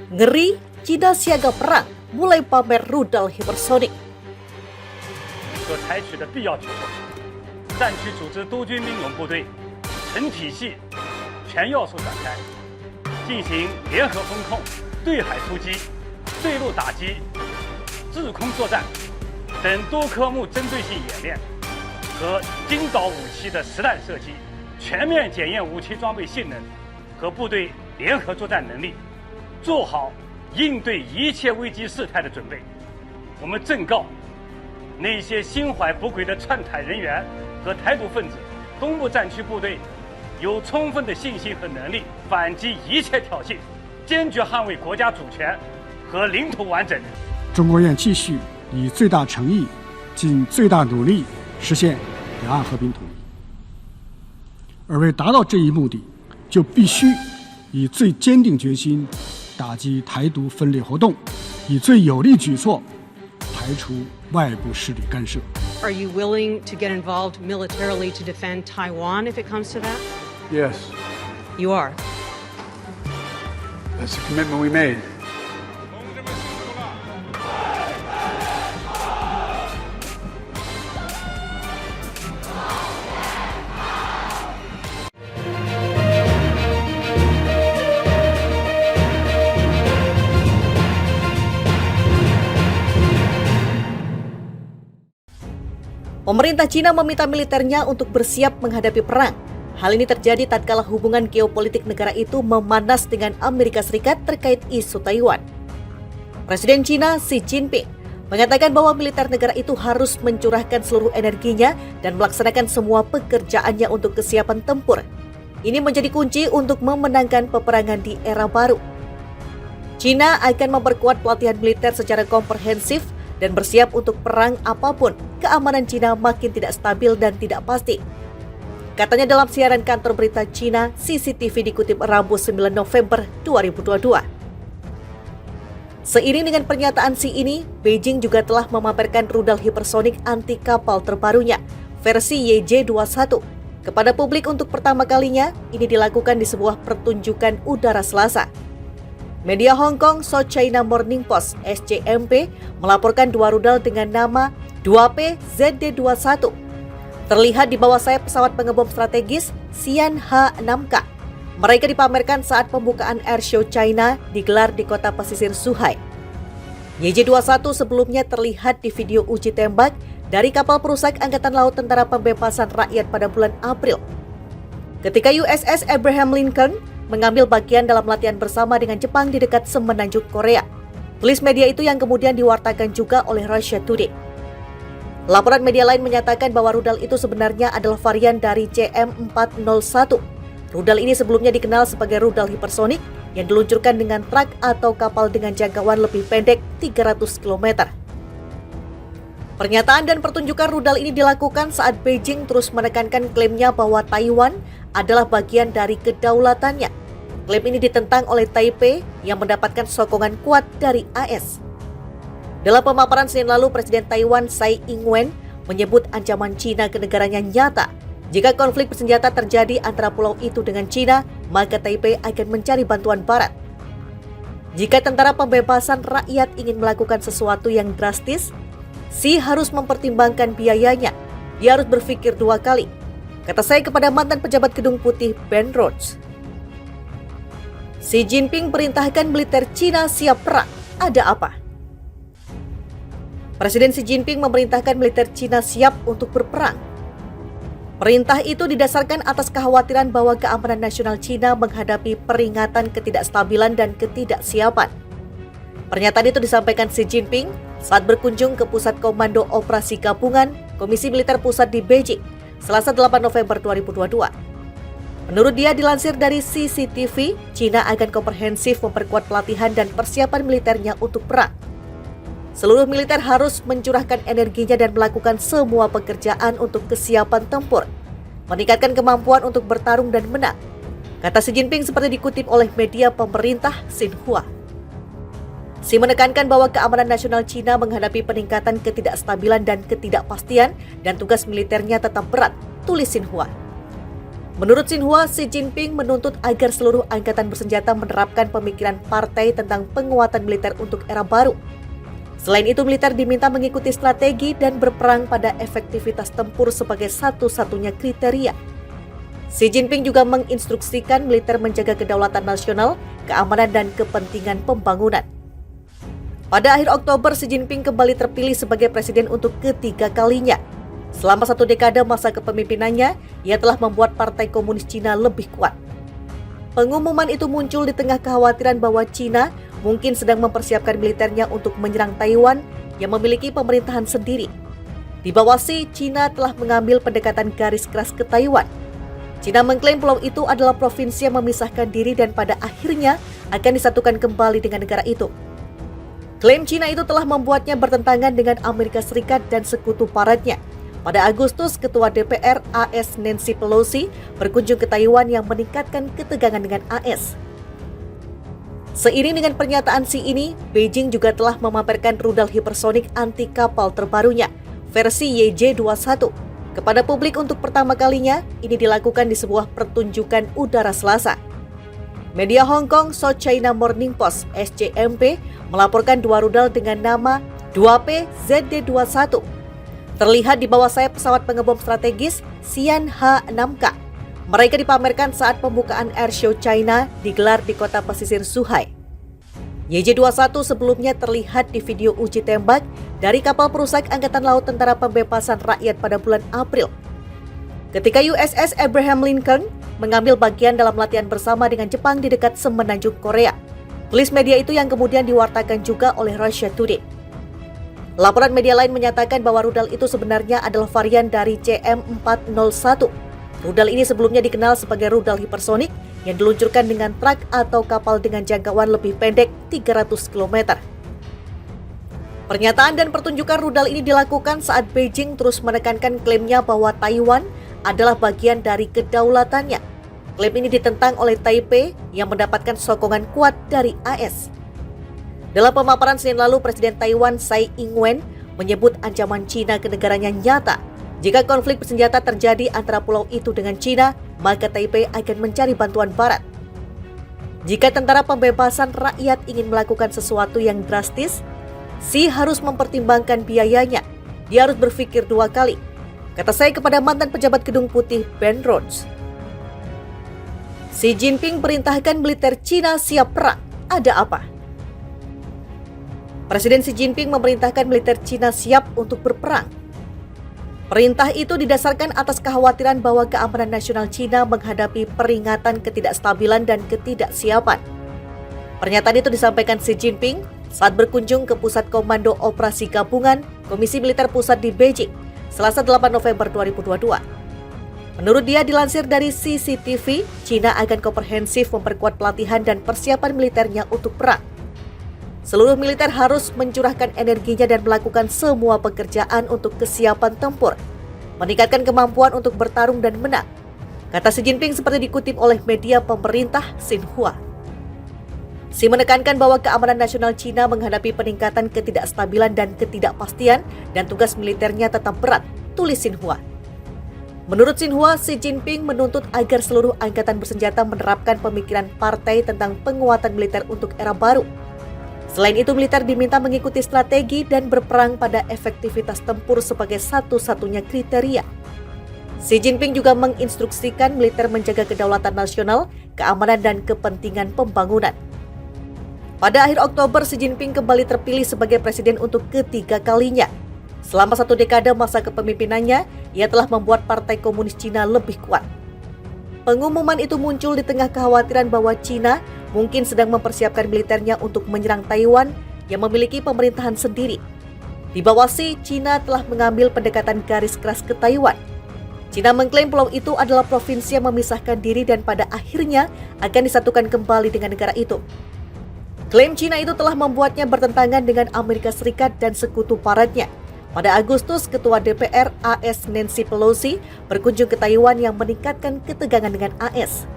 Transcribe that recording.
Ngeri, Cina siaga perang, mulai pamer rudal hipersonik. 所采取的必要举措，战区组织多军兵种部队，成体系、全要素展开，进行联合风控、对海突击、对陆打击、制空作战等多科目针对性演练和精导武器的实弹射击，全面检验武器装备性能和部队联合作战能力，做好应对一切危机事态的准备。我们正告那些心怀不轨的篡台人员和台独分子，东部战区部队有充分的信心和能力反击一切挑衅，坚决捍卫国家主权和领土完整。中国愿继续以最大诚意、尽最大努力实现两岸和平统一。而为达到这一目的，就必须以最坚定决心打击台独分裂活动，以最有力举措排除外部势力干涉。 Are you willing to get involved militarily to defend Taiwan if it comes to that? Yes, You are. that's a commitment we made. 'Pemerintah Cina meminta militernya untuk bersiap menghadapi perang. Hal ini terjadi tatkala hubungan geopolitik negara itu memanas dengan Amerika Serikat terkait isu Taiwan. Presiden Cina Xi Jinping mengatakan bahwa militer negara itu harus mencurahkan seluruh energinya dan melaksanakan semua pekerjaannya untuk kesiapan tempur. Ini menjadi kunci untuk memenangkan peperangan di era baru. Cina akan memperkuat pelatihan militer secara komprehensif dan bersiap untuk perang apapun. Keamanan Cina makin tidak stabil dan tidak pasti. Katanya dalam siaran kantor berita Cina CCTV dikutip Rabu 9 November 2022. Seiring dengan pernyataan Xi ini, Beijing juga telah memamerkan rudal hipersonik anti kapal terbarunya, versi YJ-21. Kepada publik untuk pertama kalinya, ini dilakukan di sebuah pertunjukan udara Selasa. Media Hong Kong South China Morning Post SCMP melaporkan dua rudal dengan nama 2P ZD-21 terlihat di bawah sayap pesawat pengebom strategis Xi'an H-6K. Mereka dipamerkan saat pembukaan Airshow China digelar di kota pesisir Zhuhai. YJ-21 sebelumnya terlihat di video uji tembak dari kapal perusak Angkatan Laut Tentara Pembebasan Rakyat pada bulan April. Ketika USS Abraham Lincoln mengambil bagian dalam latihan bersama dengan Jepang di dekat semenanjung Korea. Tulis media itu yang kemudian diwartakan juga oleh Russia Today. Laporan media lain menyatakan bahwa rudal itu sebenarnya adalah varian dari CM-401. Rudal ini sebelumnya dikenal sebagai rudal hipersonik yang diluncurkan dengan truk atau kapal dengan jangkauan lebih pendek 300 km. Pernyataan dan pertunjukan rudal ini dilakukan saat Beijing terus menekankan klaimnya bahwa Taiwan adalah bagian dari kedaulatannya. Klaim ini ditentang oleh Taipei yang mendapatkan sokongan kuat dari AS. Dalam pemaparan Senin lalu, Presiden Taiwan Tsai Ing-wen menyebut ancaman Cina ke negaranya nyata. Jika konflik bersenjata terjadi antara pulau itu dengan Cina, maka Taipei akan mencari bantuan Barat. Jika tentara pembebasan rakyat ingin melakukan sesuatu yang drastis, Xi harus mempertimbangkan biayanya. Dia harus berpikir dua kali, kata saya kepada mantan pejabat Gedung Putih Ben Rhodes. Xi Jinping perintahkan militer Cina siap perang. Ada apa? Presiden Xi Jinping memerintahkan militer Cina siap untuk berperang. Perintah itu didasarkan atas kekhawatiran bahwa keamanan nasional Cina menghadapi peringatan ketidakstabilan dan ketidaksiapan. Pernyataan itu disampaikan Xi Jinping saat berkunjung ke Pusat Komando Operasi Gabungan Komisi Militer Pusat di Beijing, Selasa 8 November 2022. Menurut dia, dilansir dari CCTV, Cina akan komprehensif memperkuat pelatihan dan persiapan militernya untuk perang. Seluruh militer harus mencurahkan energinya dan melakukan semua pekerjaan untuk kesiapan tempur, meningkatkan kemampuan untuk bertarung dan menang, kata Xi Jinping seperti dikutip oleh media pemerintah Xinhua. Xi menekankan bahwa keamanan nasional Cina menghadapi peningkatan ketidakstabilan dan ketidakpastian dan tugas militernya tetap berat, tulis Xinhua. Menurut Xinhua, Xi Jinping menuntut agar seluruh angkatan bersenjata menerapkan pemikiran partai tentang penguatan militer untuk era baru. Selain itu, militer diminta mengikuti strategi dan berperang pada efektivitas tempur sebagai satu-satunya kriteria. Xi Jinping juga menginstruksikan militer menjaga kedaulatan nasional, keamanan, dan kepentingan pembangunan. Pada akhir Oktober, Xi Jinping kembali terpilih sebagai presiden untuk ketiga kalinya. Selama 1 dekade masa kepemimpinannya, ia telah membuat Partai Komunis Cina lebih kuat. Pengumuman itu muncul di tengah kekhawatiran bahwa Cina mungkin sedang mempersiapkan militernya untuk menyerang Taiwan yang memiliki pemerintahan sendiri. Di bawah Xi, Cina telah mengambil pendekatan garis keras ke Taiwan. Cina mengklaim pulau itu adalah provinsi yang memisahkan diri dan pada akhirnya akan disatukan kembali dengan negara itu. Klaim Cina itu telah membuatnya bertentangan dengan Amerika Serikat dan sekutu paratnya. Pada Agustus, Ketua DPR AS Nancy Pelosi berkunjung ke Taiwan yang meningkatkan ketegangan dengan AS. Seiring dengan pernyataan Xi ini, Beijing juga telah memamerkan rudal hipersonik anti kapal terbarunya, versi YJ-21. Kepada publik untuk pertama kalinya, ini dilakukan di sebuah pertunjukan udara Selasa. Media Hong Kong South China Morning Post (SCMP) melaporkan 2 rudal dengan nama 2P ZD-21. Terlihat di bawah sayap pesawat pengebom strategis Xi'an H-6K. Mereka dipamerkan saat pembukaan Airshow China digelar di kota pesisir Zhuhai. YJ-21 sebelumnya terlihat di video uji tembak dari kapal perusak Angkatan Laut Tentara Pembebasan Rakyat pada bulan April. Ketika USS Abraham Lincoln mengambil bagian dalam latihan bersama dengan Jepang di dekat semenanjung Korea. Tulis media itu yang kemudian diwartakan juga oleh Russia Today. Laporan media lain menyatakan bahwa rudal itu sebenarnya adalah varian dari CM-401. Rudal ini sebelumnya dikenal sebagai rudal hipersonik yang diluncurkan dengan truk atau kapal dengan jangkauan lebih pendek 300 km. Pernyataan dan pertunjukan rudal ini dilakukan saat Beijing terus menekankan klaimnya bahwa Taiwan adalah bagian dari kedaulatannya. Klaim ini ditentang oleh Taipei yang mendapatkan sokongan kuat dari AS. Dalam pemaparan Senin lalu, Presiden Taiwan Tsai Ing-wen menyebut ancaman Cina ke negaranya nyata. Jika konflik bersenjata terjadi antara pulau itu dengan Cina, maka Taipei akan mencari bantuan Barat. Jika tentara pembebasan rakyat ingin melakukan sesuatu yang drastis, Xi harus mempertimbangkan biayanya. Dia harus berpikir 2 kali, kata saya kepada mantan pejabat Gedung Putih Ben Rhodes. Xi Jinping perintahkan militer Cina siap perang. Ada apa? Presiden Xi Jinping memerintahkan militer Cina siap untuk berperang. Perintah itu didasarkan atas kekhawatiran bahwa keamanan nasional Cina menghadapi peringatan ketidakstabilan dan ketidaksiapan. Pernyataan itu disampaikan Xi Jinping saat berkunjung ke Pusat Komando Operasi Gabungan Komisi Militer Pusat di Beijing, Selasa 8 November 2022. Menurut dia, dilansir dari CCTV, Cina akan komprehensif memperkuat pelatihan dan persiapan militernya untuk perang. Seluruh militer harus mencurahkan energinya dan melakukan semua pekerjaan untuk kesiapan tempur, meningkatkan kemampuan untuk bertarung dan menang, kata Xi Jinping seperti dikutip oleh media pemerintah Xinhua. Xi menekankan bahwa keamanan nasional Cina menghadapi peningkatan ketidakstabilan dan ketidakpastian dan tugas militernya tetap berat, tulis Xinhua. Menurut Xinhua, Xi Jinping menuntut agar seluruh angkatan bersenjata menerapkan pemikiran partai tentang penguatan militer untuk era baru. Selain itu, militer diminta mengikuti strategi dan berperang pada efektivitas tempur sebagai satu-satunya kriteria. Xi Jinping juga menginstruksikan militer menjaga kedaulatan nasional, keamanan, dan kepentingan pembangunan. Pada akhir Oktober, Xi Jinping kembali terpilih sebagai presiden untuk ketiga kalinya. Selama 1 dekade masa kepemimpinannya, ia telah membuat Partai Komunis Cina lebih kuat. Pengumuman itu muncul di tengah kekhawatiran bahwa Cina mungkin sedang mempersiapkan militernya untuk menyerang Taiwan yang memiliki pemerintahan sendiri. Di bawah Xi, Cina telah mengambil pendekatan garis keras ke Taiwan. Cina mengklaim pulau itu adalah provinsi yang memisahkan diri dan pada akhirnya akan disatukan kembali dengan negara itu. Klaim Cina itu telah membuatnya bertentangan dengan Amerika Serikat dan sekutu paratnya. Pada Agustus, Ketua DPR AS Nancy Pelosi berkunjung ke Taiwan yang meningkatkan ketegangan dengan AS.